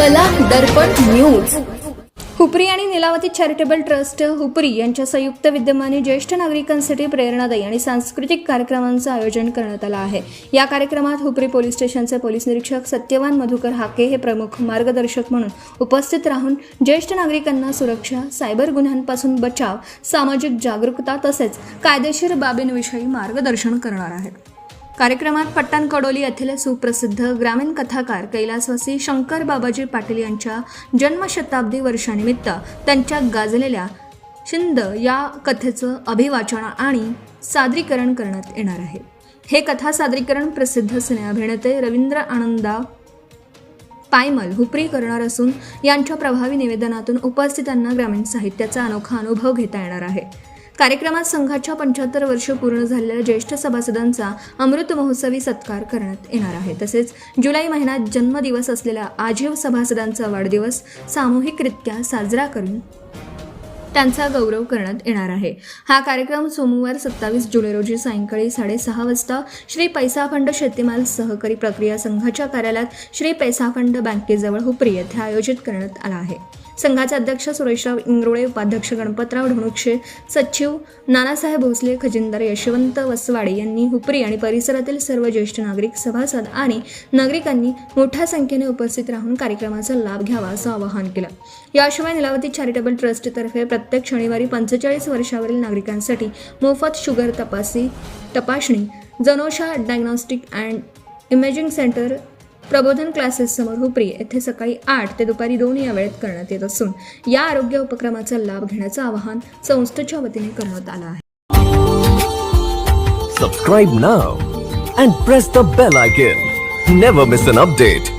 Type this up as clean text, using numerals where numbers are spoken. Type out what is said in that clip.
कला दर्पण न्यूज। हुपरी आणि Nilavati charitable trust Hupari यांच्या संयुक्त विद्यमाने ज्येष्ठ नागरिकांसाठी प्रेरणादायी आणि सांस्कृतिक कार्यक्रमांचं आयोजन करण्यात आलं आहे। या कार्यक्रमात हुपरी पोलीस स्टेशनचे पोलीस निरीक्षक सत्यवान मधुकर हाके हे प्रमुख मार्गदर्शक म्हणून उपस्थित राहून ज्येष्ठ नागरिकांना सुरक्षा, सायबर गुन्ह्यांपासून बचाव, सामाजिक जागरूकता तसेच कायदेशीर बाबींविषयी मार्गदर्शन करणार आहेत। कार्यक्रमात पट्टण कडोली येथील सुप्रसिद्ध ग्रामीण कथाकार कैलासवासी शंकर बाबाजी पाटील यांच्या जन्मशताब्दी वर्षानिमित्त त्यांच्या गाजलेल्या शिंद या कथेचं अभिवाचन आणि सादरीकरण करण्यात येणार आहे। हे कथा सादरीकरण प्रसिद्ध सिनेअभिनेते रवींद्र आनंदा पायमल हुपरी करणार असून यांच्या प्रभावी निवेदनातून उपस्थितांना ग्रामीण साहित्याचा अनोखा अनुभव घेता येणार आहे। कार्यक्रमात संघाच्या 75 वर्ष पूर्ण झालेल्या ज्येष्ठ सभासदांचा अमृत महोत्सवी सत्कार करण्यात येणार आहे। तसेच जुलै महिन्यात जन्मदिवस असलेल्या आजीव सभासदांचा वाढदिवस सामूहिकरित्या साजरा करून त्यांचा गौरव करण्यात येणार आहे। हा कार्यक्रम सोमवार 27 जुलै रोजी सायंकाळी 6:30 वाजता श्री पैसा फंड शेतीमाल सहकारी प्रक्रिया संघाच्या कार्यालयात श्री पैसा फंड बँकेजवळ हुपरी येथे आयोजित करण्यात आला आहे। संघाचे अध्यक्ष सुरेशराव इंगरोळे, उपाध्यक्ष गणपतराव ढोणुक्षे, सचिव नानासाहेब भोसले, खजिनदार यशवंत वसवाडे यांनी हुपरी आणि परिसरातील सर्व ज्येष्ठ नागरिक, सभासद आणि नागरिकांनी मोठ्या संख्येने उपस्थित राहून कार्यक्रमाचा लाभ घ्यावा असं आवाहन केलं। याशिवाय नीलावती चॅरिटेबल ट्रस्टतर्फे प्रत्येक शनिवारी 45 वर्षावरील नागरिकांसाठी मोफत शुगर तपासणी, जनोषा डायग्नॉस्टिक अँड इमेजिंग सेंटर, प्रबोधन क्लासेस समोर हुपरी येथे सकाळी 8 ते दुपारी 2 या वेळेत करण्यात येत असून या आरोग्य उपक्रमाचा लाभ घेण्याचं आवाहन संस्थेच्या वतीने करण्यात आलं आहे। Subscribe now and press the bell icon. Never miss an update.